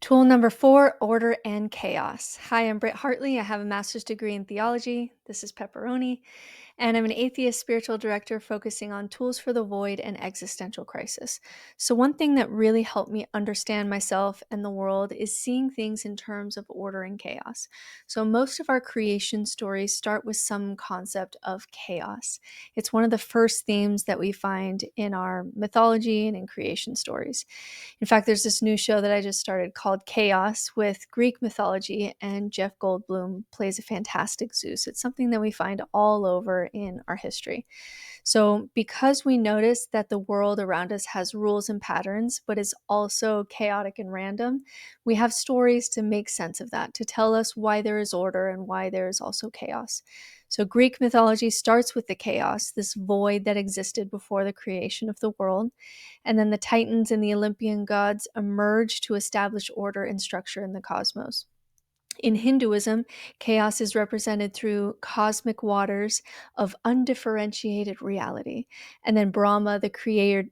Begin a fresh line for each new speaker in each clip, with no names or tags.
Tool number 4, order and chaos. Hi, I'm Britt Hartley. I have a master's degree in theology. This is Pepperoni. And I'm an atheist spiritual director focusing on tools for the void and existential crisis. So, one thing that really helped me understand myself and the world is seeing things in terms of order and chaos. So, most of our creation stories start with some concept of chaos. It's one of the first themes that we find in our mythology and in creation stories. In fact, there's this new show that I just started called Chaos with Greek mythology, and Jeff Goldblum plays a fantastic Zeus. It's something that we find all over in our history. So, because we notice that the world around us has rules and patterns, but is also chaotic and random, we have stories to make sense of that, to tell us why there is order and why there is also chaos. So, Greek mythology starts with the chaos, this void that existed before the creation of the world. And then the Titans and the Olympian gods emerge to establish order and structure in the cosmos. In Hinduism, chaos is represented through cosmic waters of undifferentiated reality. And then Brahma, the creator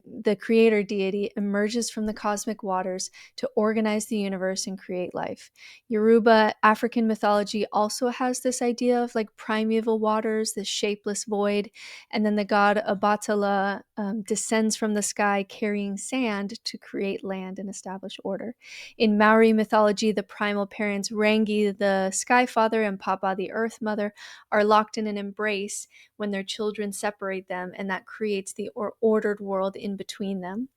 deity, emerges from the cosmic waters to organize the universe and create life. Yoruba African mythology also has this idea of like primeval waters, this shapeless void. And then the god Obatala descends from the sky carrying sand to create land and establish order. In Maori mythology, the primal parents Rangi, the Sky Father, and Papa, the Earth Mother, are locked in an embrace when their children separate them, and that creates the ordered world in between them.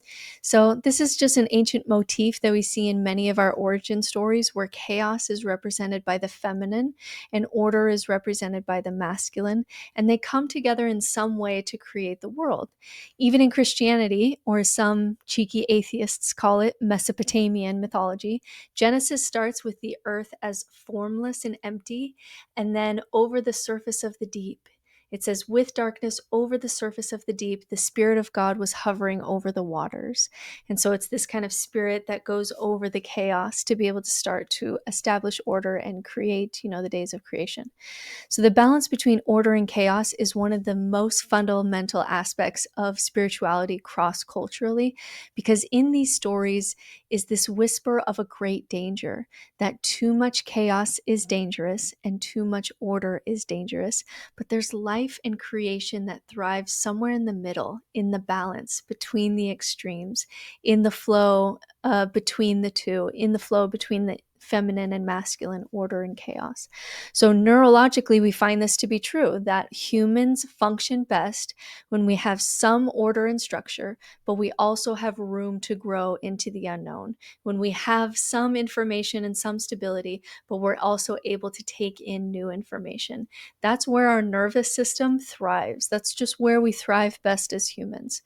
So, this is just an ancient motif that we see in many of our origin stories where chaos is represented by the feminine and order is represented by the masculine, and they come together in some way to create the world. Even in Christianity, or as some cheeky atheists call it, Mesopotamian mythology, Genesis starts with the earth as formless and empty, and then over the surface of the deep. It says, with darkness over the surface of the deep, the Spirit of God was hovering over the waters. And so it's this kind of spirit that goes over the chaos to be able to start to establish order and create, the days of creation. So, the balance between order and chaos is one of the most fundamental aspects of spirituality cross culturally, because in these stories is this whisper of a great danger that too much chaos is dangerous and too much order is dangerous. But there's life and creation that thrives somewhere in the middle, in the balance between the extremes, in the flow between the two, in the flow between the feminine and masculine order and chaos. So, neurologically, we find this to be true that humans function best when we have some order and structure, but we also have room to grow into the unknown. When we have some information and some stability, but we're also able to take in new information. That's where our nervous system thrives. That's just where we thrive best as humans.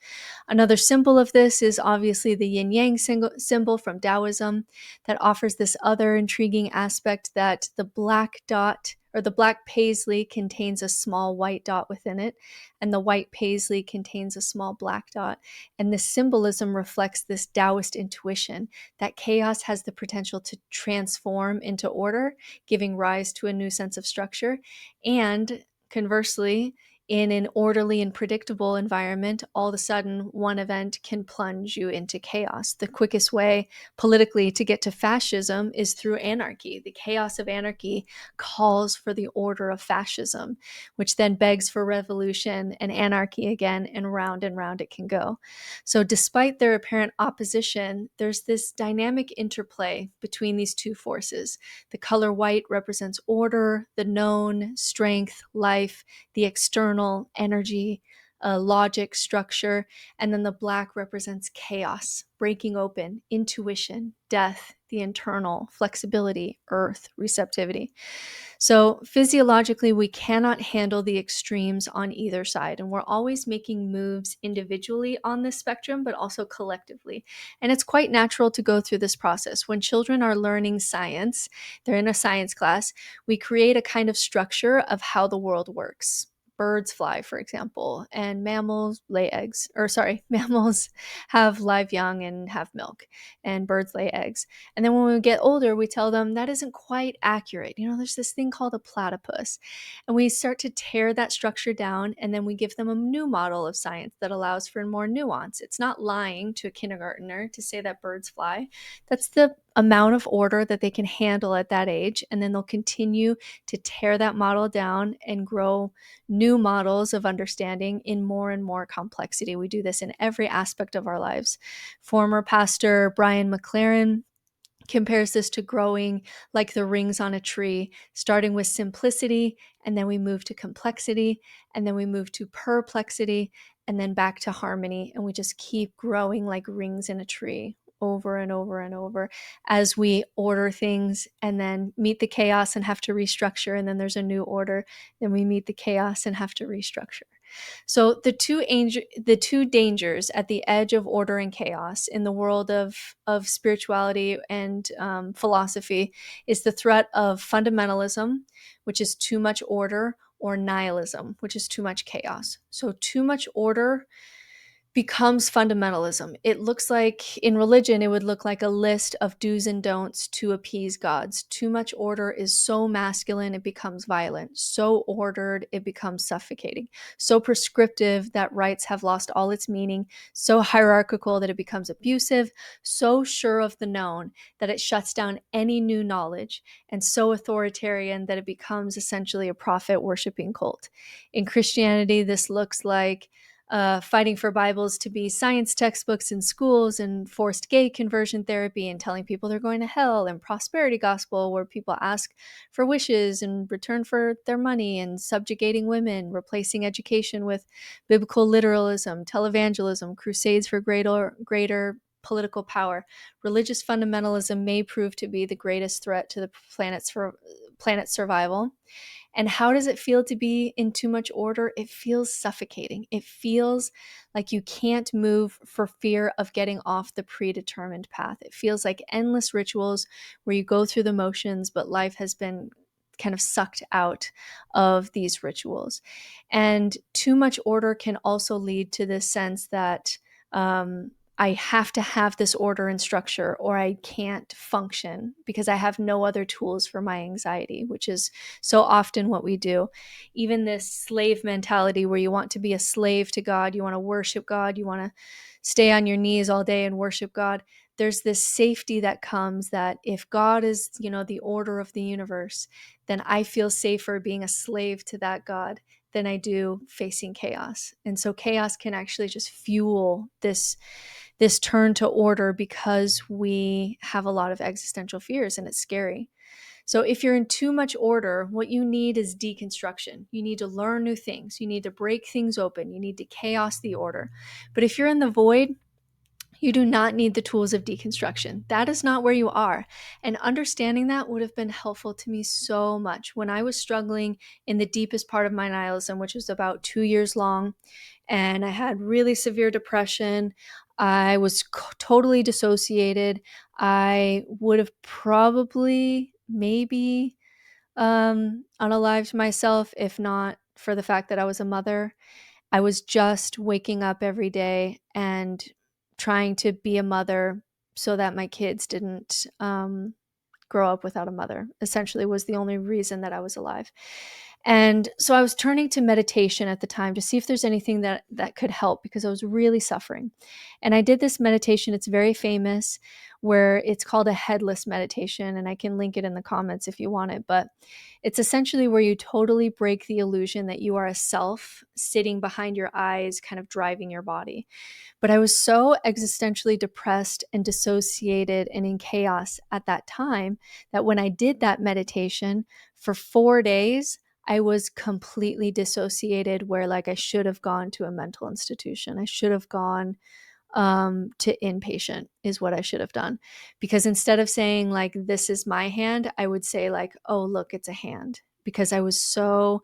Another symbol of this is obviously the Yin Yang symbol from Taoism that offers this other intriguing aspect that the black dot or the black paisley contains a small white dot within it, and the white paisley contains a small black dot. And this symbolism reflects this Taoist intuition that chaos has the potential to transform into order, giving rise to a new sense of structure. And conversely, in an orderly and predictable environment, all of a sudden one event can plunge you into chaos. The quickest way politically to get to fascism is through anarchy. The chaos of anarchy calls for the order of fascism, which then begs for revolution and anarchy again, and round it can go. So, despite their apparent opposition, there's this dynamic interplay between these two forces. The color white represents order, the known, strength, life, the external energy, logic, structure, and then the black represents chaos, breaking open, intuition, death, the internal, flexibility, earth, receptivity. So physiologically, we cannot handle the extremes on either side, and we're always making moves individually on this spectrum, but also collectively. And it's quite natural to go through this process. When children are learning science, they're in a science class, we create a kind of structure of how the world works. Birds fly, for example, and mammals lay eggs, mammals have live young and have milk, and birds lay eggs. And then when we get older, we tell them that isn't quite accurate. There's this thing called a platypus. And we start to tear that structure down, and then we give them a new model of science that allows for more nuance. It's not lying to a kindergartner to say that birds fly. That's the amount of order that they can handle at that age, and then they'll continue to tear that model down and grow new models of understanding in more and more complexity. We do this in every aspect of our lives. Former pastor Brian McLaren compares this to growing like the rings on a tree, starting with simplicity, and then we move to complexity, and then we move to perplexity, and then back to harmony. And we just keep growing like rings in a tree over and over and over as we order things and then meet the chaos and have to restructure. And then there's a new order. Then we meet the chaos and have to restructure. So the two dangers at the edge of order and chaos in the world of spirituality and philosophy is the threat of fundamentalism, which is too much order, or nihilism, which is too much chaos. So too much order becomes fundamentalism. It looks like in religion, it would look like a list of do's and don'ts to appease gods. Too much order is so masculine, it becomes violent. So ordered, it becomes suffocating. So prescriptive that rights have lost all its meaning. So hierarchical that it becomes abusive. So sure of the known that it shuts down any new knowledge. And so authoritarian that it becomes essentially a prophet worshiping cult. In Christianity, this looks like fighting for Bibles to be science textbooks in schools, and forced gay conversion therapy, and telling people they're going to hell, and prosperity gospel where people ask for wishes in return for their money, and subjugating women, replacing education with biblical literalism, televangelism, crusades for greater political power. Religious fundamentalism may prove to be the greatest threat to the planet's survival. And how does it feel to be in too much order? It feels suffocating. It feels like you can't move for fear of getting off the predetermined path. It feels like endless rituals where you go through the motions, but life has been kind of sucked out of these rituals. And too much order can also lead to this sense that I have to have this order and structure, or I can't function because I have no other tools for my anxiety, which is so often what we do. Even this slave mentality where you want to be a slave to God, you want to worship God, you want to stay on your knees all day and worship God. There's this safety that comes that if God is, the order of the universe, then I feel safer being a slave to that God than I do facing chaos. And so chaos can actually just fuel this turn to order because we have a lot of existential fears and it's scary. So if you're in too much order, what you need is deconstruction. You need to learn new things. You need to break things open. You need to chaos the order. But if you're in the void, you do not need the tools of deconstruction. That is not where you are. And understanding that would have been helpful to me so much when I was struggling in the deepest part of my nihilism, which was about 2 years long. And I had really severe depression. I was totally dissociated. I would have probably maybe unalived myself if not for the fact that I was a mother. I was just waking up every day and trying to be a mother so that my kids didn't grow up without a mother, essentially was the only reason that I was alive. And so I was turning to meditation at the time to see if there's anything that could help because I was really suffering. And I did this meditation. It's very famous, where it's called a headless meditation. And I can link it in the comments if you want it. But it's essentially where you totally break the illusion that you are a self sitting behind your eyes, kind of driving your body. But I was so existentially depressed and dissociated and in chaos at that time that when I did that meditation for 4 days, I was completely dissociated, where like I should have gone to a mental institution. I should have gone to inpatient is what I should have done. Because instead of saying like, this is my hand, I would say like, oh, look, it's a hand. Because I was so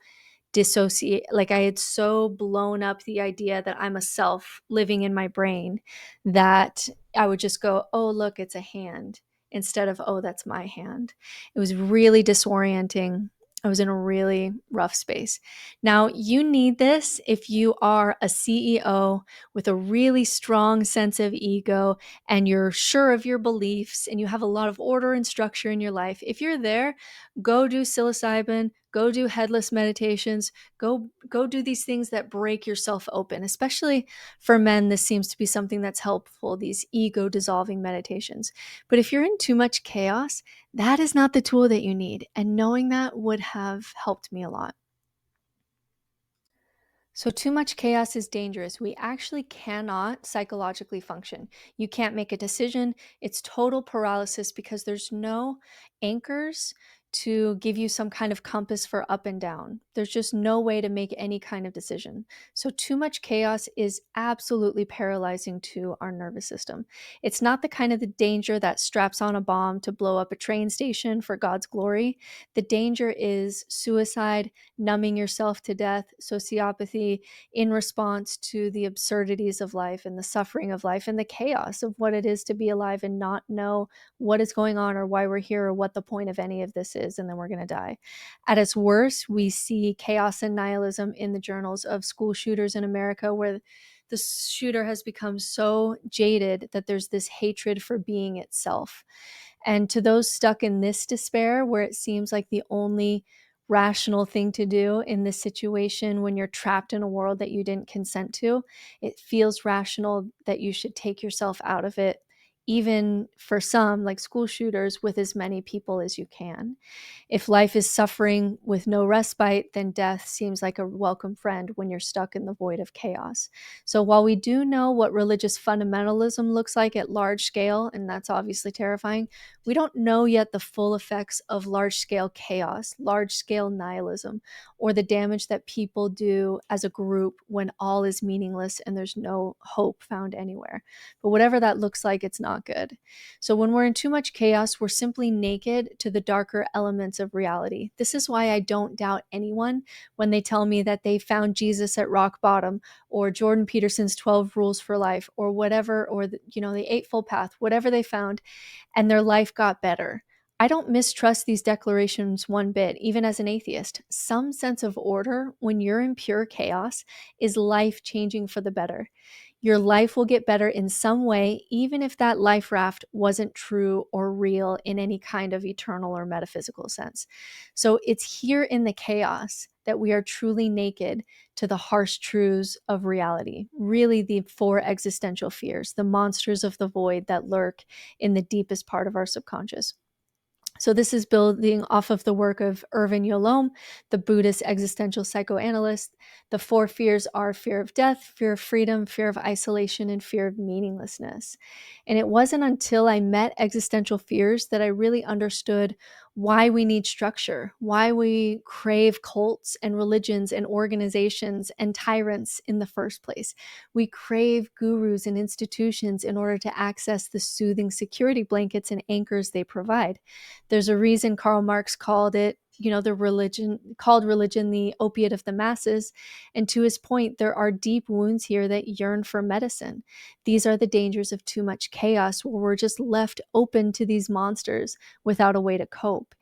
dissociate, like I had so blown up the idea that I'm a self living in my brain that I would just go, oh, look, it's a hand, instead of, oh, that's my hand. It was really disorienting. I was in a really rough space. Now, you need this if you are a CEO with a really strong sense of ego and you're sure of your beliefs and you have a lot of order and structure in your life. If you're there, go do psilocybin, go do headless meditations, go do these things that break yourself open. Especially for men, this seems to be something that's helpful, these ego dissolving meditations. But if you're in too much chaos, that is not the tool that you need, and knowing that would have helped me a lot. So, too much chaos is dangerous. We actually cannot psychologically function. You can't make a decision. It's total paralysis because there's no anchors to give you some kind of compass for up and down. There's just no way to make any kind of decision. So, too much chaos is absolutely paralyzing to our nervous system. It's not the kind of the danger that straps on a bomb to blow up a train station for God's glory. The danger is suicide, numbing yourself to death, sociopathy, in response to the absurdities of life and the suffering of life and the chaos of what it is to be alive and not know what is going on or why we're here or what the point of any of this is, and then we're going to die. At its worst, we see chaos and nihilism in the journals of school shooters in America, where the shooter has become so jaded that there's this hatred for being itself. And to those stuck in this despair, where it seems like the only rational thing to do in this situation when you're trapped in a world that you didn't consent to, it feels rational that you should take yourself out of it, even for some, like school shooters, with as many people as you can. If life is suffering with no respite, then death seems like a welcome friend when you're stuck in the void of chaos. So while we do know what religious fundamentalism looks like at large scale, and that's obviously terrifying, we don't know yet the full effects of large scale chaos, large scale nihilism, or the damage that people do as a group when all is meaningless and there's no hope found anywhere. But whatever that looks like, it's not good. So when we're in too much chaos, we're simply naked to the darker elements of reality. This is why I don't doubt anyone when they tell me that they found Jesus at rock bottom, or Jordan Peterson's 12 rules for life, or whatever, or the Eightfold Path, whatever they found, and their life got better. I don't mistrust these declarations one bit, even as an atheist. Some sense of order when you're in pure chaos is life changing for the better. Your life will get better in some way, even if that life raft wasn't true or real in any kind of eternal or metaphysical sense. So it's here in the chaos that we are truly naked to the harsh truths of reality, really the four existential fears, the monsters of the void that lurk in the deepest part of our subconscious. So this is building off of the work of Irvin Yalom, the Buddhist existential psychoanalyst. The four fears are fear of death, fear of freedom, fear of isolation, and fear of meaninglessness. And it wasn't until I met existential fears that I really understood why we need structure, why we crave cults and religions and organizations and tyrants in the first place. We crave gurus and institutions in order to access the soothing security blankets and anchors they provide. There's a reason Karl Marx called it, religion the opiate of the masses. And to his point, there are deep wounds here that yearn for medicine. These are the dangers of too much chaos, where we're just left open to these monsters without a way to cope.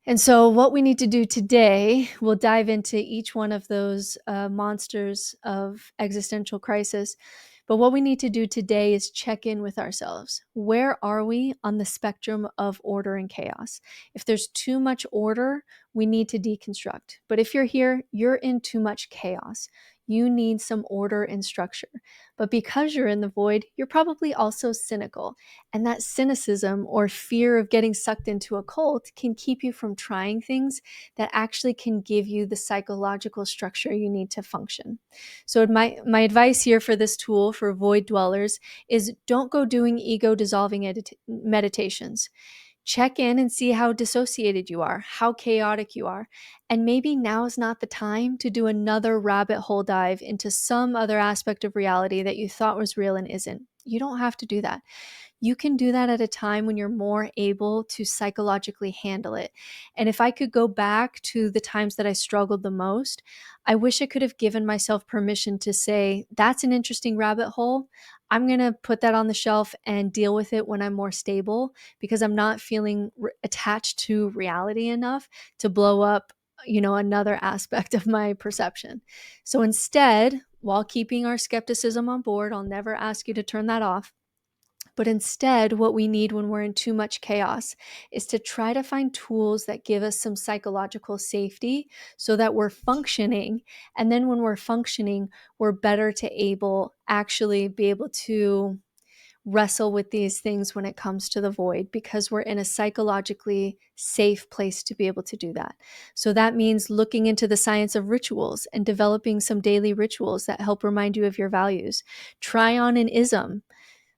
And so, what we need to do today, we'll dive into each one of those monsters of existential crisis. But what we need to do today is check in with ourselves. Where are we on the spectrum of order and chaos? If there's too much order, we need to deconstruct. But if you're here, you're in too much chaos. You need some order and structure. But because you're in the void, you're probably also cynical. And that cynicism or fear of getting sucked into a cult can keep you from trying things that actually can give you the psychological structure you need to function. So my advice here for this tool for void dwellers is don't go doing ego dissolving meditations. Check in and see how dissociated you are, how chaotic you are. And maybe now is not the time to do another rabbit hole dive into some other aspect of reality that you thought was real and isn't. You don't have to do that. You can do that at a time when you're more able to psychologically handle it. And if I could go back to the times that I struggled the most, I wish I could have given myself permission to say, that's an interesting rabbit hole. I'm going to put that on the shelf and deal with it when I'm more stable, because I'm not feeling attached to reality enough to blow up, another aspect of my perception. So instead, while keeping our skepticism on board, I'll never ask you to turn that off. But instead, what we need when we're in too much chaos is to try to find tools that give us some psychological safety so that we're functioning. And then when we're functioning, we're better to actually be able to wrestle with these things when it comes to the void, because we're in a psychologically safe place to be able to do that. So that means looking into the science of rituals and developing some daily rituals that help remind you of your values. Try on an ism,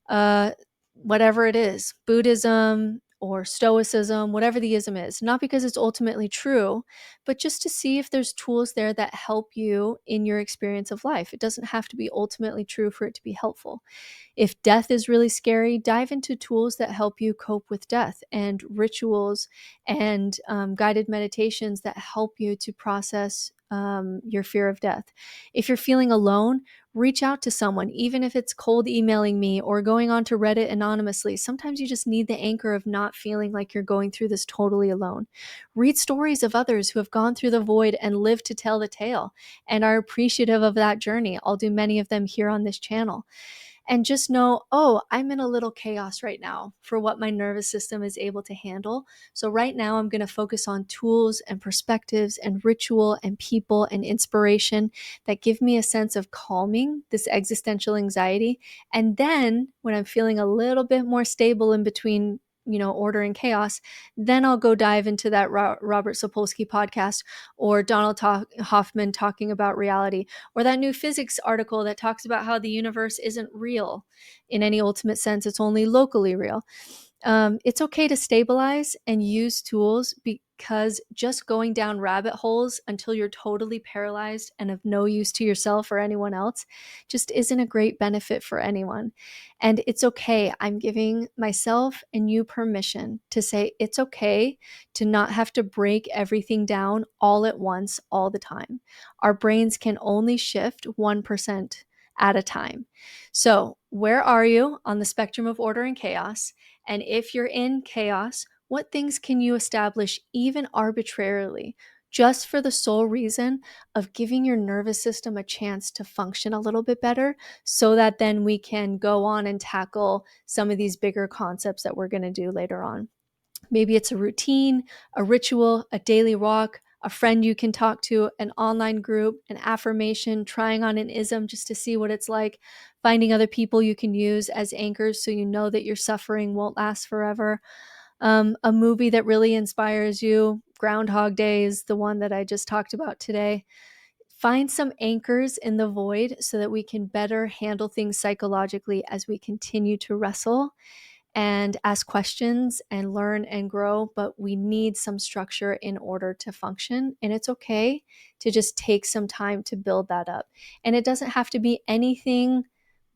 uh, whatever it is, Buddhism or Stoicism, whatever the ism is, not because it's ultimately true, but just to see if there's tools there that help you in your experience of life. It doesn't have to be ultimately true for it to be helpful. If death is really scary, dive into tools that help you cope with death, and rituals and guided meditations that help you to process your fear of death. If you're feeling alone, reach out to someone, even if it's cold emailing me or going on to Reddit anonymously. Sometimes you just need the anchor of not feeling like you're going through this totally alone. Read stories of others who have gone through the void and lived to tell the tale and are appreciative of that journey. I'll do many of them here on this channel. And just know, oh, I'm in a little chaos right now for what my nervous system is able to handle. So right now I'm going to focus on tools and perspectives and ritual and people and inspiration that give me a sense of calming this existential anxiety. And then when I'm feeling a little bit more stable in between, order and chaos, then I'll go dive into that Robert Sapolsky podcast, or Donald Hoffman talking about reality, or that new physics article that talks about how the universe isn't real in any ultimate sense. It's only locally real. It's okay to stabilize and use tools, because just going down rabbit holes until you're totally paralyzed and of no use to yourself or anyone else just isn't a great benefit for anyone. And it's okay. I'm giving myself and you permission to say it's okay to not have to break everything down all at once, all the time. Our brains can only shift 1% at a time. So, where are you on the spectrum of order and chaos? And if you're in chaos, what things can you establish even arbitrarily, just for the sole reason of giving your nervous system a chance to function a little bit better, so that then we can go on and tackle some of these bigger concepts that we're going to do later on. Maybe it's a routine, a ritual, a daily walk, a friend you can talk to, an online group, an affirmation, trying on an ism just to see what it's like, finding other people you can use as anchors so you know that your suffering won't last forever. A movie that really inspires you. Groundhog Day is the one that I just talked about today. Find some anchors in the void so that we can better handle things psychologically as we continue to wrestle and ask questions and learn and grow. But we need some structure in order to function. And it's okay to just take some time to build that up. And it doesn't have to be anything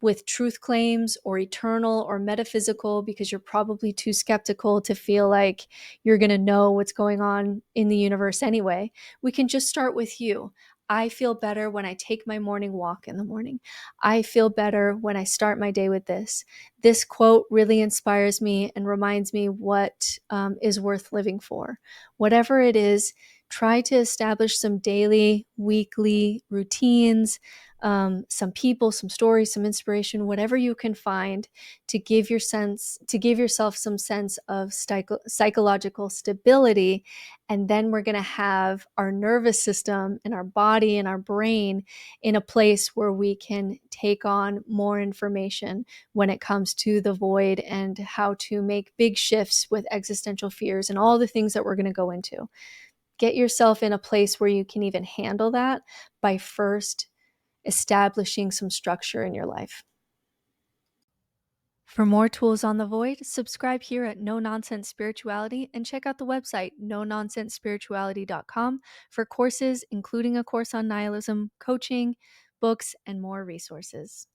with truth claims or eternal or metaphysical, because you're probably too skeptical to feel like you're going to know what's going on in the universe anyway. We can just start with you. I feel better when I take my morning walk in the morning. I feel better when I start my day with this. This quote really inspires me and reminds me what is worth living for. Whatever it is, try to establish some daily, weekly routines, some people, some stories, some inspiration, whatever you can find to give yourself some sense of psychological stability. And then we're going to have our nervous system and our body and our brain in a place where we can take on more information when it comes to the void and how to make big shifts with existential fears and all the things that we're going to go into. Get yourself in a place where you can even handle that by first establishing some structure in your life. For more tools on the void, subscribe here at No Nonsense Spirituality and check out the website nononsensespirituality.com for courses, including a course on nihilism, coaching, books, and more resources.